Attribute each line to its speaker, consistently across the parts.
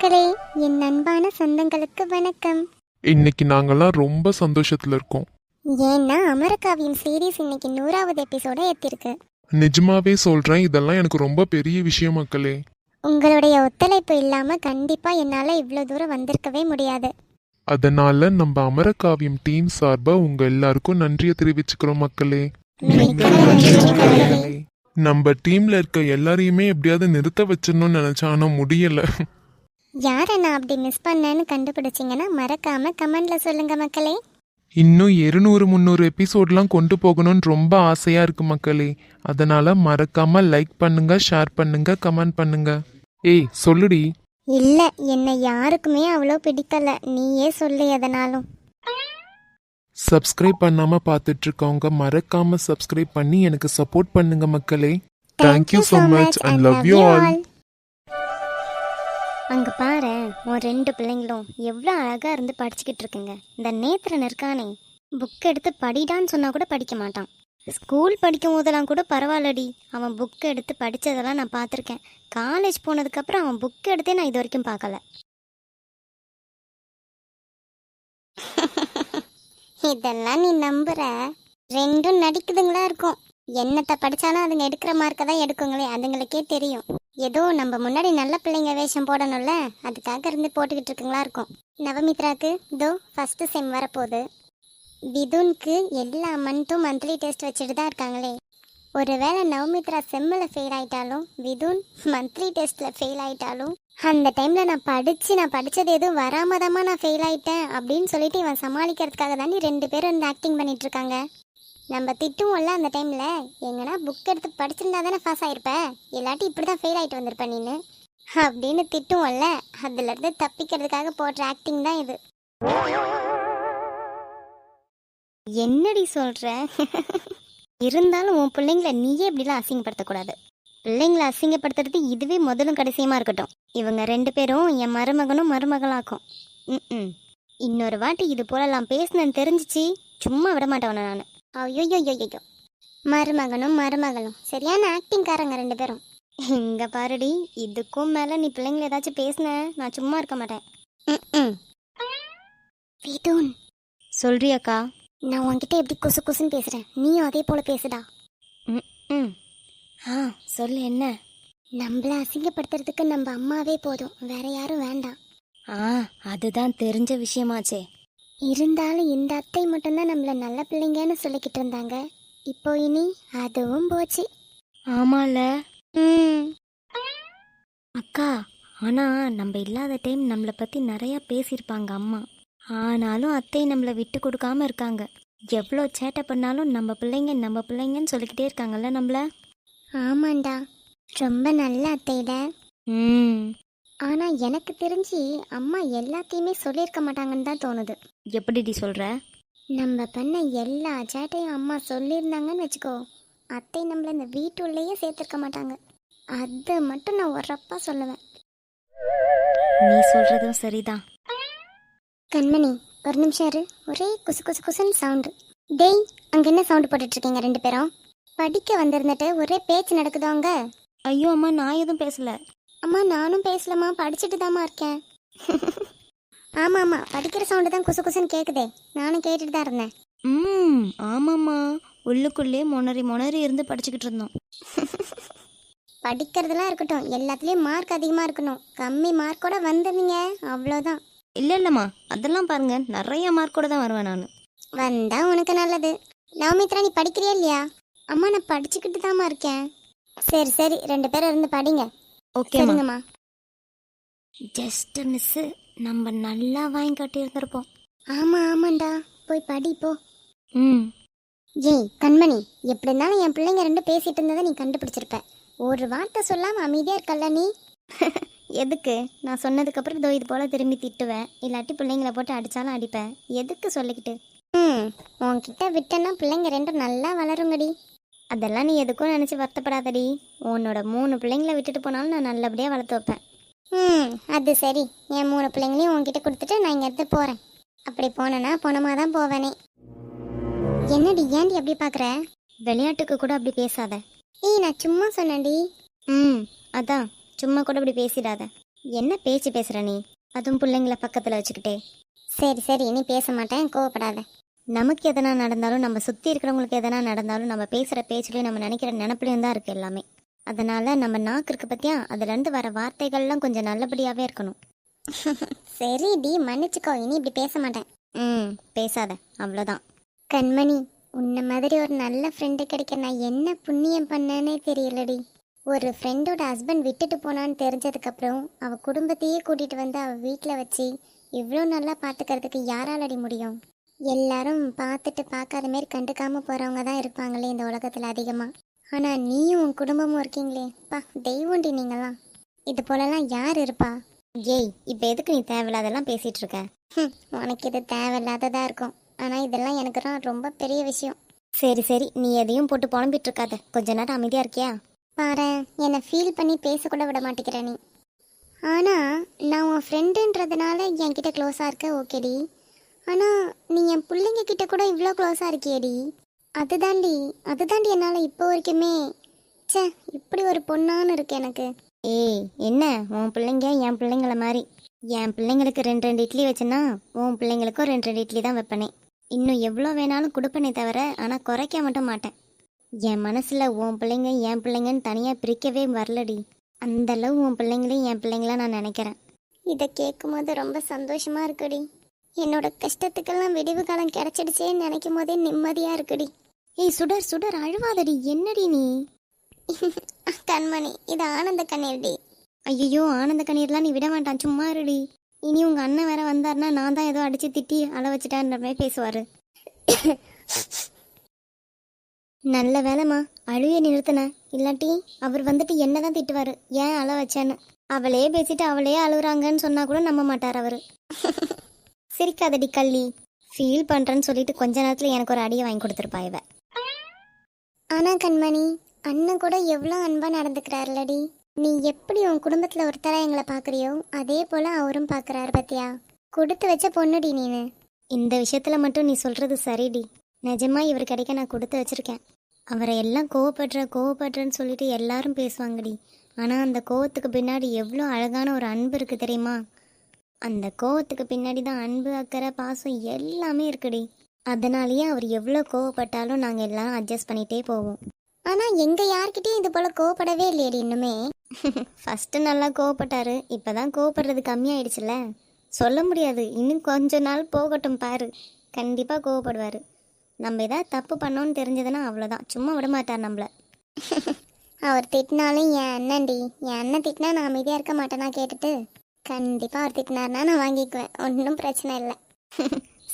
Speaker 1: மக்களே, என் அன்பான சொந்தங்களுக்கு வணக்கம்.
Speaker 2: இன்னைக்கு நாங்கெல்லாம் ரொம்ப சந்தோஷத்துல இருக்கோம்.
Speaker 1: ஏன்னா அமரகாவியம் சீரீஸ் இன்னைக்கு 100வது எபிசோட ஏத்திருக்கு.
Speaker 2: நிஜமாவே சொல்றேன், இதெல்லாம் எனக்கு ரொம்ப பெரிய விஷயம் மக்களே.
Speaker 1: உங்களுடைய ஒத்துழைப்பு இல்லாம கண்டிப்பா என்னால இவ்வளவு தூரம் வந்திருக்கவே முடியாது.
Speaker 2: அதனால நம்ம அமரகாவியம் டீம் சார்பா உங்க எல்லாருக்கும் நன்றியை தெரிவிச்சுக்கிறோம் மக்களே. நம்ம டீம்ல இருக்க எல்லாரையுமே எப்படியாவது நிறுத்த வச்சிடணும்னு நினைச்சேன், ஆனா முடியல.
Speaker 1: யாரை நான் அப்படி மிஸ் பண்ணேன்னு கண்டுபிடிச்சிங்கன்னா மறக்காம கமெண்ட்ல சொல்லுங்க மக்களே.
Speaker 2: இன்னும் 200-300 எபிசோட்லாம் கொண்டு போகணும்னு ரொம்ப ஆசையா இருக்கு மக்களே. அதனால மறக்காம லைக் பண்ணுங்க, ஷேர் பண்ணுங்க, கமெண்ட் பண்ணுங்க. ஏய் சொல்லுடி.
Speaker 1: இல்ல, என்னை யாருக்குமே அவ்வளோ பிடிக்கல, நீயே சொல்லு எதனாலும்.
Speaker 2: சப்ஸ்கிரைப் பண்ணாம பார்த்துட்டு இருக்கவங்க மறக்காம சப்ஸ்கிரைப் பண்ணி எனக்கு சப்போர்ட் பண்ணுங்க மக்களே. Thank you so much and love you all.
Speaker 1: அங்க பாரு, உன் 2 பிள்ளைங்களும் எவ்வளோ அழகா இருந்து படிச்சுக்கிட்டு இருக்குங்க. இந்த நேத்திரன் இருக்கானே, புக் எடுத்து படிடான்னு சொன்னா கூட படிக்க மாட்டான். ஸ்கூல் படிக்கும் போதெல்லாம் கூட பரவாயில்லடி, அவன் புக் எடுத்து படித்ததெல்லாம் நான் பார்த்துருக்கேன். காலேஜ் போனதுக்கப்புறம் அவன் புக் எடுத்தே நான் இது வரைக்கும் பார்க்கல. இதெல்லாம் நீ நம்புற? 2 நடிக்குதுங்களா இருக்கும். என்னத்தை படித்தாலும் அதுங்க எடுக்கிற மார்க்கை தான் எடுக்குங்களே, அதுங்களுக்கே தெரியும். ஏதோ நம்ம முன்னாடி நல்ல பிள்ளைங்க வேஷம் போடணும்ல, அதுக்காக இருந்து போட்டுக்கிட்டு இருக்குங்களா இருக்கும். நவமித்ராக்கு இதோ ஃபர்ஸ்ட் செம் வரப்போகுது. விதுனுக்கு எல்லா மந்த்தும் மந்த்லி டெஸ்ட் வச்சுட்டு தான் இருக்காங்களே. ஒருவேளை நவமித்ரா செம்மில் ஃபெயில் ஆயிட்டாலும் விதுன் மந்த்லி டெஸ்ட்டில் ஃபெயில் ஆயிட்டாலும் அந்த டைமில் நான் படித்தது எதுவும் வராமதாம்மா நான் ஃபெயில் ஆயிட்டேன் அப்படின்னு சொல்லிட்டு இவன் சமாளிக்கிறதுக்காக தாண்டி 2 பேரும் வந்து ஆக்டிங் பண்ணிட்டு இருக்காங்க. நம்ம திட்டுவோம்ல அந்த டைமில், எங்கன்னா புக் எடுத்து படிச்சிருந்தா தானே பாஸ் ஆகிருப்ப, இல்லாட்டி இப்படி தான் ஃபெயில் ஆகிட்டு வந்திருப்ப நீன்னு அப்படின்னு திட்டுவோம்ல. அதுலேருந்து தப்பிக்கிறதுக்காக போடுற ஆக்டிங் தான் இது. என்னடி சொல்கிற? இருந்தாலும் உன் பிள்ளைங்கள நீயே இப்படிலாம் அசிங்கப்படுத்தக்கூடாது. பிள்ளைங்களை அசிங்கப்படுத்துறது இதுவே முதலும் கடைசியமாக இருக்கட்டும். இவங்க 2 பேரும் என் மருமகனும் மருமகளாக்கும். இன்னொரு வாட்டி இது போலலாம் பேசுனேன்னு தெரிஞ்சிச்சு சும்மா விட மாட்டேன் நான். ஐயோயோயோயோ, மருமகனும் மருமகளும் சரியான ஆக்டிங்காரங்க 2 பேரும். இங்க பாருடி, இதுக்கும் மேல நீ பிள்ளைங்களை ஏதாச்சும் பேசின நான் சும்மா இருக்க மாட்டேன். விதுன்,
Speaker 3: சொல்றியாக்கா?
Speaker 1: நான் உன்கிட்ட எப்படி குசு குசுன்னு பேசுறேன், நீயும் அதே போல பேசுடா.
Speaker 3: சொல்லு, என்ன?
Speaker 1: நம்மள அசிங்கப்படுத்துறதுக்கு நம்ம அம்மாவே போதும், வேற யாரும் வேண்டாம்.
Speaker 3: அதுதான் தெரிஞ்ச விஷயமாச்சே.
Speaker 1: இருந்தாலும் இந்த அத்தை மட்டும்தான் நம்மள நல்ல பிள்ளைங்கன்னு சொல்லிக்கிட்டு இருந்தாங்க. இப்போ இனி அதுவும் போச்சு.
Speaker 3: ஆமால அக்கா, ஆனா நம்ம இல்லாத டைம் நம்மளை பத்தி நிறைய பேசியிருப்பாங்க அம்மா. ஆனாலும் அத்தை நம்மளை விட்டு கொடுக்காம இருக்காங்க. எவ்வளோ சேட்டை பண்ணாலும் நம்ம பிள்ளைங்கன்னு சொல்லிக்கிட்டே இருக்காங்கல்ல நம்மள.
Speaker 1: ஆமாண்டா, ரொம்ப நல்ல அத்தையிட. ஆனா எனக்கு தெரிஞ்சு அம்மா எல்லாத்தையுமே சொல்லியிருக்க மாட்டாங்கன்னு தான் தோணுது.
Speaker 3: எப்படிடி சொல்ற?
Speaker 1: நம்ம பண்ண எல்லா சேட்டையும் அம்மா சொல்லியிருந்தாங்கன்னு வச்சுக்கோ, அத்தை நம்மள இந்த வீட்டுள்ளேயே சேர்த்துருக்க மாட்டாங்க. அதை மட்டும் நான் உரப்பா சொல்லுவேன்.
Speaker 3: நீ சொல்றதும் சரிதான்.
Speaker 1: கண்மணி, ஒரு நிமிஷம் இரு. ஒரே குசு குசு குசுன்னு சவுண்டு. டேய், அங்க என்ன சவுண்டு போட்டுட்டு இருக்கீங்க 2 பேரும்? படிக்க வந்திருந்துட்டு ஒரே பேச்சு நடக்குதோ அங்க?
Speaker 3: ஐயோ அம்மா, நான் எதுவும் பேசல.
Speaker 1: அம்மா நானும் பேசலம்மா, படிச்சுட்டு தாம்மா இருக்கேன். ஆமாம்மா, படிக்கிற சவுண்டு தான் குசு குசுன்னு கேட்குதே, நானும் கேட்டுட்டு தான் இருந்தேன்.
Speaker 3: ஆமாம்மா, உள்ளுக்குள்ளே மொணறி இருந்து படிச்சுக்கிட்டு இருந்தோம்.
Speaker 1: படிக்கிறதுலாம் இருக்கட்டும், எல்லாத்துலேயும் மார்க் அதிகமாக இருக்கணும். கம்மி மார்க்கோட வந்துருந்தீங்க அவ்வளோதான்.
Speaker 3: இல்லைம்மா, அதெல்லாம் பாருங்க, நிறைய மார்க்கோட தான் வருவேன் நான்.
Speaker 1: வந்தா உனக்கு நல்லது. நவமித்ரா, நீ படிக்கிறியா இல்லையா? அம்மா நான் படிச்சுக்கிட்டு தாம்மா இருக்கேன். சரி 2 பேரும் இருந்து படிங்க.
Speaker 3: ஓகேங்கம்மா. ஜஸ்ட் மிஸ், நம்ம நல்லா வாங்கி கட்டி இருந்திருப்போம்.
Speaker 1: ஆமாண்டா, போய் படி போ. ஏய் கண்மணி, எப்படி இருந்தாலும் என் பிள்ளைங்க 2 பேசிட்டு இருந்ததை நீ கண்டுபிடிச்சிருப்ப. ஒரு வார்த்தை சொல்லாம அமைதியா இருக்கல்ல நீ.
Speaker 3: எதுக்கு? நான் சொன்னதுக்கப்புறம் இதோ இது போல திரும்பி திட்டுவேன், இல்லாட்டி பிள்ளைங்களை போட்டு அடித்தாலும் அடிப்பேன். எதுக்கு சொல்லிக்கிட்டு?
Speaker 1: உன்கிட்ட விட்டேன்னா பிள்ளைங்க 2 நல்லா வளருங்கடி.
Speaker 3: அதெல்லாம் நீ எதுக்கும் நினச்சி வருத்தப்படாதடி. உன்னோட 3 பிள்ளைங்களை விட்டுட்டு போனாலும் நான் நல்லபடியாக வளர்த்து வைப்பேன்.
Speaker 1: அது சரி, என் 3 பிள்ளைங்களையும் உன்கிட்ட கொடுத்துட்டு நான் இங்கே எடுத்து போகிறேன். அப்படி போனேன்னா பணமாக தான் போவேனே. என்னடி, ஏன்டி அப்படி பார்க்குற?
Speaker 3: விளையாட்டுக்கு கூட அப்படி பேசாத.
Speaker 1: நான் சும்மா சொன்னேன்டி.
Speaker 3: அதான், சும்மா கூட இப்படி பேசிடாத. என்ன பேச்சு பேசுற நீ? அதுவும் பிள்ளைங்கள பக்கத்துல வச்சுக்கிட்டே.
Speaker 1: சரி சரி, இனி பேச மாட்டேன், கோவப்படாத.
Speaker 3: நமக்கு எதனா நடந்தாலும், நம்ம சுத்தி இருக்கிறவங்களுக்கு எதனா நடந்தாலும், நம்ம பேசுற பேச்சுலயும் நம்ம நினைக்கிற நினப்புலையும் தான் இருக்கு எல்லாமே. அதனால நம்ம நாக்கு இருக்கு பத்தியா, அதுல இருந்து வர வார்த்தைகள்லாம் கொஞ்சம் நல்லபடியாவே இருக்கணும்.
Speaker 1: சரி டி, மன்னிச்சுக்கோ, இனி இப்படி பேச மாட்டேன்.
Speaker 3: பேசாத, அவ்வளோதான்.
Speaker 1: கண்மணி, உன்ன மாதிரி ஒரு நல்ல ஃப்ரெண்டு கிடைக்க நான் என்ன புண்ணியம் பண்ணேனே தெரியலடி. ஒரு ஃப்ரெண்டோட ஹஸ்பண்ட் விட்டுட்டு போனான்னு தெரிஞ்சதுக்கப்புறம் அவ குடும்பத்தையே கூட்டிட்டு வந்து அவ வீட்டில் வச்சு இவ்வளோ நல்லா பார்த்துக்கிறதுக்கு யாராலடி முடியும்? எல்லாரும் பார்த்துட்டு பார்க்காத மாரி கண்டுக்காம போறவங்க தான் இருப்பாங்களே இந்த உலகத்தில் அதிகமாக. ஆனால் நீயும் உன் குடும்பமும் இருக்கீங்களே, பா தெய்வண்டி நீங்களாம். இது போலலாம் யார் இருப்பா?
Speaker 3: ஏய், இப்போ எதுக்கு நீ தேவையில்லாதெல்லாம் பேசிட்டு இருக்க?
Speaker 1: உனக்கு இது தேவையில்லாததா இருக்கும், ஆனால் இதெல்லாம் எனக்கு தான் ரொம்ப பெரிய விஷயம்.
Speaker 3: சரி சரி, நீ எதையும் போட்டு புலம்பிட்டு இருக்காத, கொஞ்ச நேரம் அமைதியா இருக்கியா?
Speaker 1: பாரு, என்னை ஃபீல் பண்ணி பேசக்கூட விட மாட்டேங்கிற நீ. ஆனால் நான் உன் ஃப்ரெண்டுன்றதுனால என்கிட்ட க்ளோஸாக இருக்க, ஓகேடி. ஆனால் நீ என் பிள்ளைங்க கிட்ட கூட இவ்வளோ க்ளோஸாக இருக்கியேடி. அதுதாண்டி என்னால் இப்போ வரைக்குமே, ச்சே, இப்படி ஒரு பொண்ணான்னு இருக்கு எனக்கு.
Speaker 3: ஏய், என்ன உன் பிள்ளைங்க என் பிள்ளைங்கள மாதிரி? என் பிள்ளைங்களுக்கு 2 இட்லி வச்சேன்னா உன் பிள்ளைங்களுக்கும் 2 இட்லி தான் வைப்பனே. இன்னும் எவ்வளோ வேணாலும் கொடுப்பனே தவிர, ஆனால் குறைக்க மட்டும் மாட்டேன். என் மனசில் உன் பிள்ளைங்க என் பிள்ளைங்கன்னு தனியாக பிரிக்கவே வரலடி. அந்த அளவு உன் பிள்ளைங்களையும் என் பிள்ளைங்களா நான் நினைக்கிறேன்.
Speaker 1: இதை கேட்கும்போது ரொம்ப சந்தோஷமாக இருக்குடி. என்னோட கஷ்டத்துக்கெல்லாம் விடிவு காலம் கிடைச்சிடுச்சேன்னு நினைக்கும் போதே நிம்மதியாக இருக்குடி.
Speaker 3: ஏய் சுடர் சுடர், அழுவாதடி, என்னடி நீ?
Speaker 1: கண்மணி, இது ஆனந்த கண்ணீர்டி.
Speaker 3: ஐயோ, ஆனந்த கண்ணீர்லாம் நீ விட மாட்டான், சும்மா இருடி. இனி உங்கள் அண்ணன் வேற வந்தாருன்னா நான் தான் ஏதோ அடித்து திட்டி அள வச்சுட்டான்ற மாதிரி பேசுவார். நல்ல வேலைம்மா அழுவிய நிறுத்தின, இல்லாட்டி அவர் வந்துட்டு என்ன தான் திட்டுவார், ஏன் அள வச்சேன்னு. அவளே பேசிட்டு அவளே அழுகுறாங்கன்னு சொன்னா கூட நம்ப மாட்டார் அவர். சிரிக்காதடி கள்ளி, ஃபீல் பண்ணுறேன்னு சொல்லிட்டு கொஞ்ச நேரத்தில் எனக்கு ஒரு அடியை வாங்கி கொடுத்துருப்பா இவ.
Speaker 1: ஆனால் கண்மணி, அண்ணன் கூட எவ்வளோ அன்பாக நடந்துக்கிறாருலடி. நீ எப்படி உன் குடும்பத்தில் ஒருத்தராக எங்களை பார்க்குறியோ அதே போல் அவரும் பார்க்குறாரு பத்தியா. கொடுத்து வச்ச பொண்ணுடி நீனு.
Speaker 3: இந்த விஷயத்தில் மட்டும் நீ சொல்கிறது சரிடி. நிஜமாக இவர் கிடைக்க நான் கொடுத்து வச்சுருக்கேன். அவரை எல்லாம் கோவப்படுறேன்னு சொல்லிட்டு எல்லாரும் பேசுவாங்கடி. ஆனால் அந்த கோவத்துக்கு பின்னாடி எவ்வளோ அழகான ஒரு அன்பு இருக்குது தெரியுமா? அந்த கோவத்துக்கு பின்னாடி தான் அன்பு, அக்கறை, பாசம் எல்லாமே இருக்குடி. அதனாலேயே அவர் எவ்வளோ கோவப்பட்டாலும் நாங்கள் எல்லாரும் அட்ஜஸ்ட் பண்ணிகிட்டே போவோம்.
Speaker 1: ஆனால் எங்கள் யார்கிட்டையும் இது போல் கோவப்படவே இல்லையடி இன்னுமே.
Speaker 3: ஃபஸ்ட்டு நல்லா கோவப்பட்டாரு, இப்போ தான் கோவப்படுறது கம்மியாயிடுச்சுல. சொல்ல முடியாது, இன்னும் கொஞ்ச நாள் போகட்டும் பாரு, கண்டிப்பாக கோவப்படுவார். நம்ம ஏதாவது தப்பு பண்ணோன்னு தெரிஞ்சதுன்னா அவ்வளோதான், சும்மா விட மாட்டார் நம்மள.
Speaker 1: அவர் திட்டினாலும் என் அண்ணன்டி, என் அண்ணன் திட்டினா நான் அமைதியாக இருக்க மாட்டேனா கேட்டுட்டு. கண்டிப்பாக அவர் திட்டினார்னா நான் வாங்கிக்குவேன், ஒன்றும் பிரச்சனை இல்லை.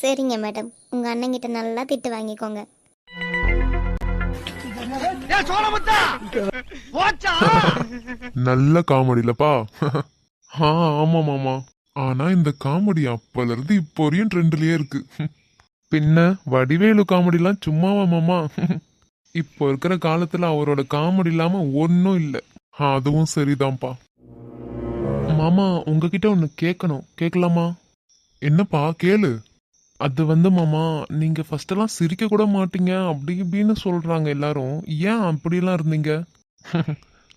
Speaker 3: சரிங்க மேடம், உங்கள் அண்ணங்கிட்ட நல்லா திட்டு வாங்கிக்கோங்க.
Speaker 2: நல்ல காமெடிலப்பா. ஆமா மாமா. ஆனா இந்த காமெடி அப்பல இருந்து இப்போ வரையும் ட்ரெண்ட்லயே இருக்கு. பின்ன வடிவேலு காமெடிலாம் சும்மாவா மாமா? இப்போ இருக்கிற காலத்துல அவரோட காமெடி இல்லாம ஒன்னும் இல்ல. அதுவும் சரிதான்ப்பா. மாமா, உங்ககிட்ட ஒன்னு கேட்கணும், கேட்கலாமா? என்னப்பா கேளு. அது வந்து மாமா, நீங்க ஃபர்ஸ்ட் எல்லாம் சிரிக்க கூட மாட்டீங்க அப்படி இப்படின்னு சொல்றாங்க எல்லாரும், ஏன் அப்படிலாம் இருந்தீங்க?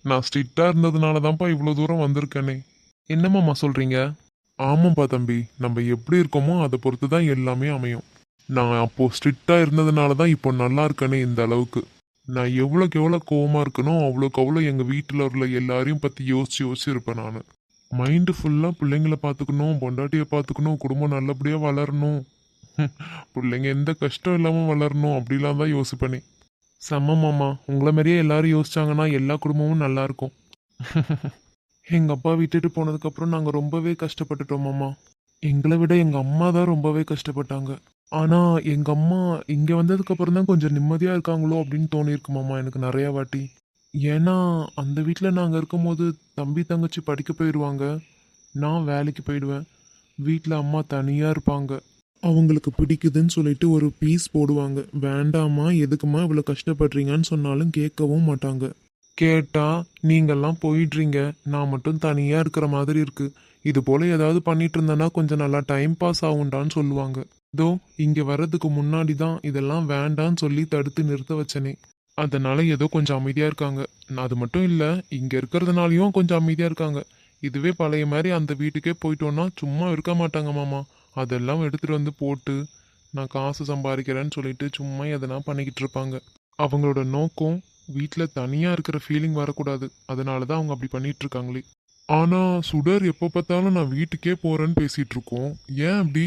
Speaker 2: நான் ஸ்ட்ரிக்டா இருந்ததுனாலதான்ப்பா இவ்வளவு தூரம் வந்திருக்கேனே. என்ன மாமா சொல்றீங்க? ஆமாப்பா தம்பி, நம்ம எப்படி இருக்கோமோ அதை பொறுத்து தான் எல்லாமே அமையும். நான் அப்போ ஸ்ட்ரிக்டா இருந்ததுனாலதான் இப்போ நல்லா இருக்கேனே இந்த அளவுக்கு. நான் எவ்வளோக்கு எவ்வளோ கோவமா இருக்கணும் அவ்வளோக்கு அவ்வளோ எங்க வீட்டில் உள்ள எல்லாரையும் பத்தி யோசிச்சு இருப்பேன் நான். மைண்டு ஃபுல்லா பிள்ளைங்களை பார்த்துக்கணும், பொண்டாட்டியை பார்த்துக்கணும், குடும்பம் நல்லபடியா வளரணும், பிள்ளைங்க எந்த கஷ்டம் இல்லாம வளரணும் அப்படிலாம் தான் யோசிப்பேனே. செம்ம மாமா, உங்களை மாதிரியே எல்லாரும் யோசிச்சாங்கன்னா எல்லா குடும்பமும் நல்லா இருக்கும். எங்க அப்பா விட்டுட்டு போனதுக்கு அப்புறம் நாங்க ரொம்பவே கஷ்டப்பட்டுட்டோம் மாமா. எங்களை விட எங்க அம்மா தான் ரொம்பவே கஷ்டப்பட்டாங்க. ஆனா எங்க அம்மா இங்க வந்ததுக்கு அப்புறம் தான் கொஞ்சம் நிம்மதியா இருக்காங்களோ அப்படின்னு தோணியிருக்கு மாமா எனக்கு நிறைய வாட்டி. ஏன்னா அந்த வீட்டுல நாங்க இருக்கும்போது தம்பி தங்கச்சி படிக்க போயிடுவாங்க, நான் வேலைக்கு போயிடுவேன், வீட்டில் அம்மா தனியா இருப்பாங்க. அவங்களுக்கு பிடிக்குதுன்னு சொல்லிட்டு ஒரு பீஸ் போடுவாங்க, வேண்டாமா எதுக்குமா இவ்வளோ கஷ்டப்படுறீங்கன்னு சொன்னாலும் கேட்கவும் மாட்டாங்க. கேட்டா நீங்கெல்லாம் போயிடுறீங்க, நான் மட்டும் தனியா இருக்கிற மாதிரி இருக்கு, இது போல ஏதாவது பண்ணிட்டு இருந்தேன்னா கொஞ்சம் நல்லா டைம் பாஸ் ஆகும்டான்னு சொல்லுவாங்க. இதோ இங்க வர்றதுக்கு முன்னாடி தான் இதெல்லாம் வேண்டான்னு சொல்லி தடுத்து நிறுத்த வச்சனே. அதனால ஏதோ கொஞ்சம் அமைதியா இருக்காங்க. அது மட்டும் இல்ல, இங்க இருக்கிறதுனாலயும் கொஞ்சம் அமைதியா இருக்காங்க. இதுவே பழைய மாதிரி அந்த வீட்டுக்கே போயிட்டோன்னா சும்மா இருக்க மாட்டாங்க மாமா. அதெல்லாம் எடுத்துட்டு வந்து போட்டு நான் காசு சம்பாதிக்கிறேன்னு சொல்லிட்டு சும்மா எதனா பண்ணிக்கிட்டு இருப்பாங்க. அவங்களோட நோக்கம் வீட்டில் தனியாக இருக்கிற ஃபீலிங் வரக்கூடாது. அதனால தான் அவங்க அப்படி பண்ணிட்டு இருக்காங்களே. ஆனால் சுடர் எப்போ பார்த்தாலும் நான் வீட்டுக்கே போகிறேன்னு பேசிகிட்டு இருக்கோம். ஏன் அப்படி?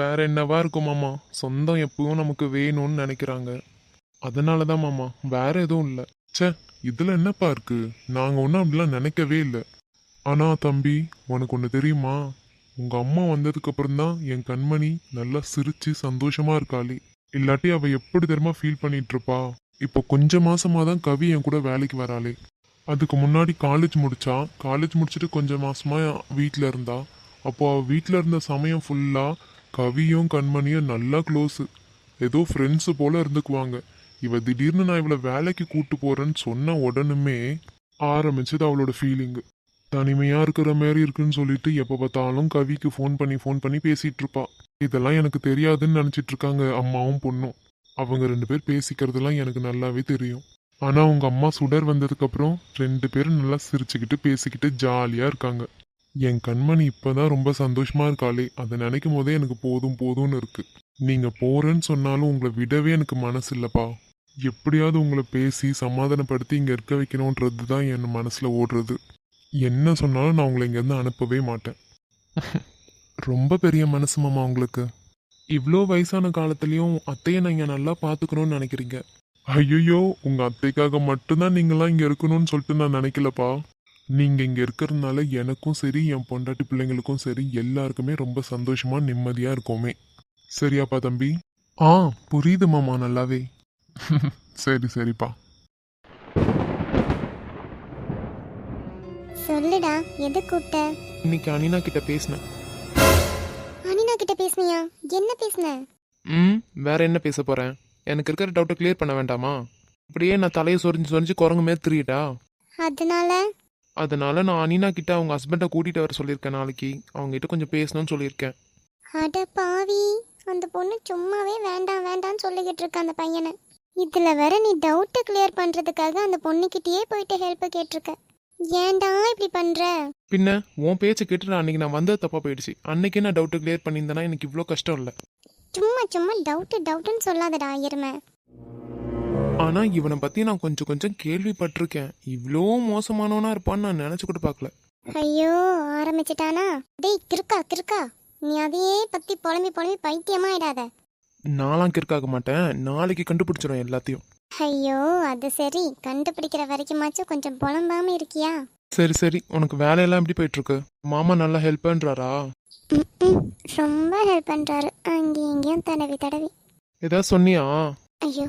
Speaker 2: வேற என்னவா இருக்கும் மாமா, சொந்தம் எப்பவும் நமக்கு வேணும்னு நினைக்கிறாங்க. அதனால தான் மாமா, வேற எதுவும் இல்லை. ச்சே, இதில் என்னப்பா இருக்கு? நாங்கள் ஒன்றும் அப்படிலாம் நினைக்கவே இல்லை. ஆனால் தம்பி, உனக்கு ஒன்று தெரியுமா? உங்கள் அம்மா வந்ததுக்கு அப்புறம் தான் என் கண்மணி நல்லா சிரிச்சு சந்தோஷமா இருக்காளே. இல்லாட்டி அவ எப்படி தெரியுமா ஃபீல் பண்ணிட்டு இருப்பா? இப்போ கொஞ்ச மாசமா தான் கவி என் கூட வேலைக்கு வராளே. அதுக்கு முன்னாடி காலேஜ் முடிச்சா. காலேஜ் முடிச்சுட்டு கொஞ்ச மாசமா வீட்டில் இருந்தா. அப்போ அவள் வீட்டில் இருந்த சமயம் ஃபுல்லாக கவியும் கண்மணியும் நல்லா க்ளோஸு. ஏதோ ஃப்ரெண்ட்ஸு போல இருந்துக்குவாங்க. இவ திடீர்னு நான் இவளை வேலைக்கு கூட்டு போறேன்னு சொன்ன உடனுமே ஆரம்பிச்சது அவளோட ஃபீலிங்கு. தனிமையாக இருக்கிற மாதிரி இருக்குன்னு சொல்லிட்டு எப்போ பார்த்தாலும் கவிக்கு ஃபோன் பண்ணி பேசிகிட்டு இருப்பா. இதெல்லாம் எனக்கு தெரியாதுன்னு நினச்சிட்டு இருக்காங்க அம்மாவும் பொண்ணும். அவங்க 2 பேர் பேசிக்கிறதுலாம் எனக்கு நல்லாவே தெரியும். ஆனால் உங்கள் அம்மா சுடர் வந்ததுக்கப்புறம் 2 பேரும் நல்லா சிரிச்சுக்கிட்டு பேசிக்கிட்டு ஜாலியாக இருக்காங்க. என் கண்மணி இப்போதான் ரொம்ப சந்தோஷமா இருக்காளே. அதை நினைக்கும் போதே எனக்கு போதும் போதும்னு இருக்கு. நீங்கள் போகிறேன்னு சொன்னாலும் உங்களை விடவே எனக்கு மனசு இல்லைப்பா. எப்படியாவது உங்களை பேசி சமாதானப்படுத்தி இங்கே இருக்க வைக்கணுன்றது தான் என் மனசில் ஓடுறது. என்ன சொன்னாலும் நான் உங்களை இங்கேருந்து அனுப்பவே மாட்டேன். ரொம்ப பெரிய மனசு மாமா உங்களுக்கு. இவ்வளோ வயசான காலத்துலேயும் அத்தையை நீங்கள் நல்லா பார்த்துக்கணும்னு நினைக்கிறீங்க. ஐயோ, உங்கள் அத்தைக்காக மட்டும்தான் நீங்களாம் இங்கே இருக்கணும்னு சொல்லிட்டு நான் நினைக்கலப்பா. நீங்கள் இங்கே இருக்கிறதுனால எனக்கும் சரி, என் பொண்டாட்டி பிள்ளைங்களுக்கும் சரி, எல்லாருக்குமே ரொம்ப சந்தோஷமா நிம்மதியாக இருக்கோமே. சரியாப்பா தம்பி? புரியுது மாமா நல்லாவே. சரி சரிப்பா.
Speaker 1: சொல்லுடா, எது கூப்பிட்ட?
Speaker 2: இன்னைக்கு அனினா கிட்ட பேசினேன்.
Speaker 1: அனினா கிட்ட பேசுனியா? என்ன பேசுன?
Speaker 4: வேற என்ன பேச போறேன்? எனக்கு இருக்கிற டவுட்டை கிளியர் பண்ண வேண்டாமா? அப்படியே நான் தலையை சொரிஞ்சு குரங்கு மேலே திரியிட்டா. அதனால நான் அனினா கிட்ட அவங்க ஹஸ்பண்டை கூட்டிட்டு வர சொல்லியிருக்கேன். நாளைக்கு அவங்க கிட்ட கொஞ்சம் பேசணும்னு சொல்லியிருக்கேன்.
Speaker 1: அட பாவி, அந்த பொண்ணு சும்மாவே வேண்டாம் வேண்டாம்னு சொல்லிக்கிட்டு இருக்க அந்த பையனை. இதுல வேற நீ டவுட்டை கிளியர் பண்றதுக்காக அந்த பொண்ணுகிட்டயே போயிட்டு ஹெல்ப் கேட்டிருக்க. ஏன்டா இப்படி பண்ற?
Speaker 4: பின்ன உன் பேச்சை கேட்டு அன்னைக்கு நான் வந்தது தப்பா போயிடுச்சு. அன்னைக்கே நான் டவுட்டை கிளியர் பண்ணியிருந்தேன்னா எனக்கு இவ்வளோ கஷ்டம் இல்லை.
Speaker 1: சும்மா டவுட்டுன்னு சொல்லாதடா எருமை.
Speaker 4: ஆனா இவனை பத்தி நான் கொஞ்சம் கேள்விப்பட்டிருக்கேன். இவ்வளோ மோசமானவனா இருப்பான்னு நான் நினைச்சு கூட பார்க்கல.
Speaker 1: ஐயோ, ஆரம்பிச்சிட்டானா? டேய் கிறுக்கா, நீ அதையே பத்தி புலம்பி பைத்தியமா ஆயிடாத.
Speaker 4: நான்லாம் கிறுக்காக மாட்டேன். நாளைக்கு கண்டுபிடிச்சிடும் எல்லாத்தையும்.
Speaker 1: ஐயோ, அது சரி, கண்டுபிடிக்கிற வரைக்குமாச்சும் கொஞ்சம் புலம்பாம இருக்கியா?
Speaker 4: சரி, உனக்கு வேலையெல்லாம் எப்படி போயிட்டு இருக்கு? மாமா நல்லா ஹெல்ப் பண்றாரா?
Speaker 1: ரொம்ப ஹெல்ப் பண்றாரு, அங்கேயும் இங்கேயும் தடவி.
Speaker 4: ஏதாவது சொன்னியா?
Speaker 1: ஐயோ,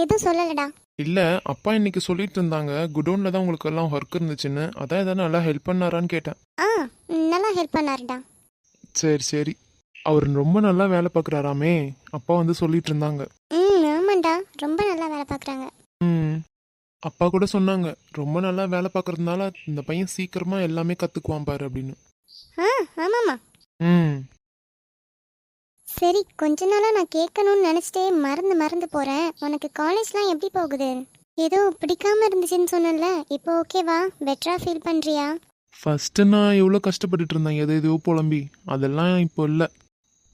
Speaker 1: எதுவும் சொல்லலடா.
Speaker 4: இல்ல, அப்பா இன்னைக்கு சொல்லிட்டு இருந்தாங்க குடோன்ல தான் உங்களுக்கு எல்லாம் ஒர்க் இருந்துச்சுன்னு. அதான் ஏதாவது நல்லா ஹெல்ப் பண்ணாரான்னு கேட்டேன்.
Speaker 1: நல்லா ஹெல்ப் பண்ணாருடா.
Speaker 4: சரி, அவர் ரொம்ப நல்லா வேலை பார்க்குறாராமே. அப்பா வந்து சொல்லிட்டு இருந்தாங்க.
Speaker 1: ஆமாண்டா, ரொம்ப நல்லா வேலை பார்க்குறாங்க.
Speaker 4: அப்பா கூட சொன்னாங்க ரொம்ப நல்லா வேலை பார்க்கறதுனால இந்த பையன் சீக்கிரமா எல்லாமே கத்துக்குவான் பாரு அப்படின்னு.
Speaker 1: ஆமாமா. சரி, கொஞ்ச நாளா நான் கேட்கணும்னு நினைச்சிட்டே மறந்து போறேன். உனக்கு காலேஜ்லாம் எப்படி போகுது? ஏதோ பிடிக்காம இருந்துச்சுன்னு சொன்னல, இப்போ ஓகேவா? பெட்டரா ஃபீல் பண்றியா?
Speaker 4: ஃபர்ஸ்ட் நான் எவ்வளோ கஷ்டப்பட்டுட்டு இருந்தேன் எதோ புலம்பி. அதெல்லாம் இப்போ இல்லை.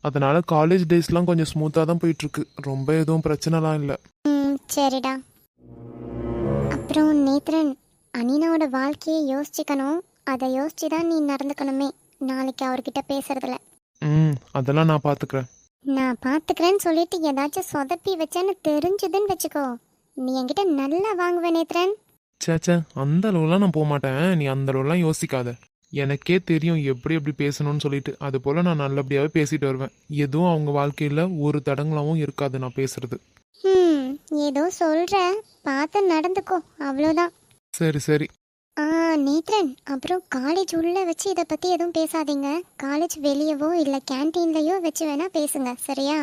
Speaker 4: அதனால காலேஜ் டேஸ்லாம் கொஞ்சம் ஸ்மூத்தாக தான் போயிட்டு இருக்கு. ரொம்ப எதுவும் பிரச்சனைலாம் இல்லை.
Speaker 1: சரிடா. அப்புறம் நேத்ரன், அனினாவோட வாழ்க்கையை யோசிச்சுக்கணும். அதை யோசிச்சு தான் நீ நடந்துக்கணுமே நாளைக்கு அவர்கிட்ட பேசுறதுல.
Speaker 4: அதெல்லாம் நான்
Speaker 1: பார்த்துக்கிறேன்னு சொல்லிட்டு ஏதாச்சும் சொதப்பி வச்சேன்னு தெரிஞ்சதுன்னு வச்சுக்கோ, நீ என்கிட்ட நல்லா வாங்குவேன் நேத்ரன்.
Speaker 4: சேச்சே, அந்த அளவுலாம் நான் போக மாட்டேன். நீ அந்த அளவுலாம் யோசிக்காத. எனக்கே தெரியும் எப்படி பேசணும்னு சொல்லிட்டு. அது போல் நான் நல்லபடியாகவே பேசிட்டு வருவேன். எதுவும் அவங்க வாழ்க்கையில் ஒரு தடங்களாகவும் இருக்காது நான் பேசுறது.
Speaker 1: ஏதோ சொல்ற, பார்த்து நடந்துக்கோ, அவ்வளோதான்.
Speaker 4: சரி.
Speaker 1: நேத்ரன், அப்புறம் காலேஜ் உள்ள வச்சு இதை பற்றி எதுவும் பேசாதீங்க. காலேஜ் வெளியவோ இல்லை கேன்டீன்லையோ வச்சு வேணா பேசுங்க, சரியா?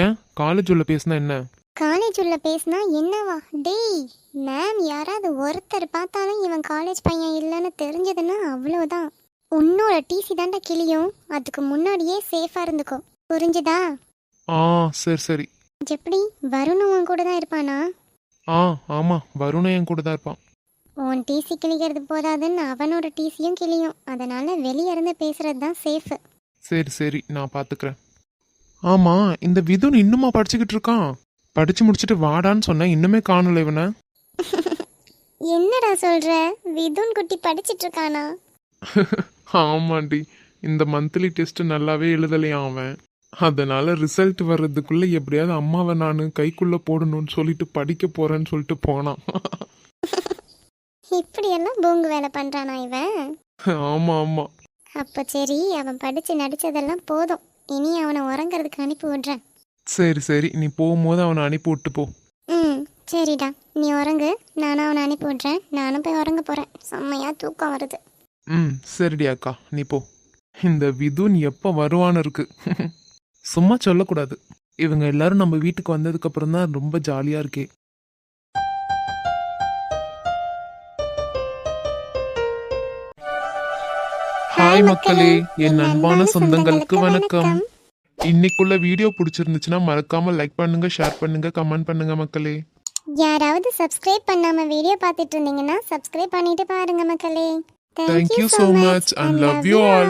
Speaker 4: ஏன் காலேஜ் உள்ள பேசினா என்ன?
Speaker 1: காலேஜ் உள்ள பேசினா என்னவா? டேய், மேம் யாராவது ஒருத்தர் பார்த்தாலும் இவன் காலேஜ் பையன் இல்லைன்னு தெரிஞ்சதுன்னா அவ்வளோதான். உன்னோட டிசி தாண்டா கிளியும். அதுக்கு முன்னாடியே சேஃபாக இருந்துக்கோ, புரிஞ்சுதா?
Speaker 4: சரி.
Speaker 1: எப்படி வருணும் உன் கூட தான் இருப்பானா?
Speaker 4: ஆமாம், வருணன் என் கூட தான் இருப்பான்.
Speaker 1: உன் டிசி கிழிக்கிறது போதாதுன்னு அவனோட டிசியும் கிழியும். அதனால வெளியே இருந்து பேசுறது தான் சேஃபு.
Speaker 4: சரி சரி நான் பாத்துக்கிறேன். ஆமா, இந்த விதுன் இன்னுமா படிச்சுக்கிட்டு இருக்கான்? படிச்சு முடிச்சுட்டு வாடான்னு சொன்னேன், இன்னுமே காணல இவனை.
Speaker 1: என்னடா சொல்ற? விதுன் குட்டி படிச்சிட்டு இருக்கானா?
Speaker 4: ஆமாண்டி, இந்த மந்த்லி டெஸ்ட் நல்லாவே எழுதலையாம் அவன். அதனால ரிசல்ட் வர்றதுக்குள்ள எப்படியாவது அம்மாவை நான் கைக்குள்ள போடணும்னு சொல்லிட்டு படிக்க போறேன்னு சொல்லிட்டு போனான்.
Speaker 1: இப்படியெல்லாம் பூங்கு வேலை பண்றானா இவன்?
Speaker 4: ஆமா ஆமா.
Speaker 1: அப்ப சரி, அவன் படிச்சு நடிச்சதெல்லாம் போதும். இனி அவனை உறங்குறதுக்கு அனுப்பி விடுறேன்.
Speaker 4: சரி சரி, நீ போகும்போது அவனை அனுப்பி விட்டு போ.
Speaker 1: ம் சரிடா, நீ உறங்கு. நானும் அவனை அனுப்பி விட்றேன். நானும் போய் உறங்க போறேன். செம்மையா தூக்கம் வருது.
Speaker 4: சரிடி அக்கா, நீ போ. இந்த விதுன் எப்ப வருவான்னு இருக்கு. சும்மா சொல்லக்கூடாது. இவங்க எல்லாரும் நம்ம வீட்டுக்கு வந்ததுக்கு அப்புறம் தான் ரொம்ப ஜாலியா இருக்கே. ஹாய் மக்களே, என் அன்பான சொந்தங்களுக்கு வணக்கம். இன்னைக்குள்ள வீடியோ பிடிச்சிருந்துச்சுன்னா மறக்காம லைக் பண்ணுங்க, ஷேர் பண்ணுங்க, கமெண்ட் பண்ணுங்க மக்களே.
Speaker 1: யாராவது சப்ஸ்கிரைப் பண்ணாம வீடியோ பார்த்துட்டு இருந்தீங்கன்னா சப்ஸ்கிரைப் பண்ணிட்டு பாருங்க மக்களே.
Speaker 4: Thank you so much and love you all.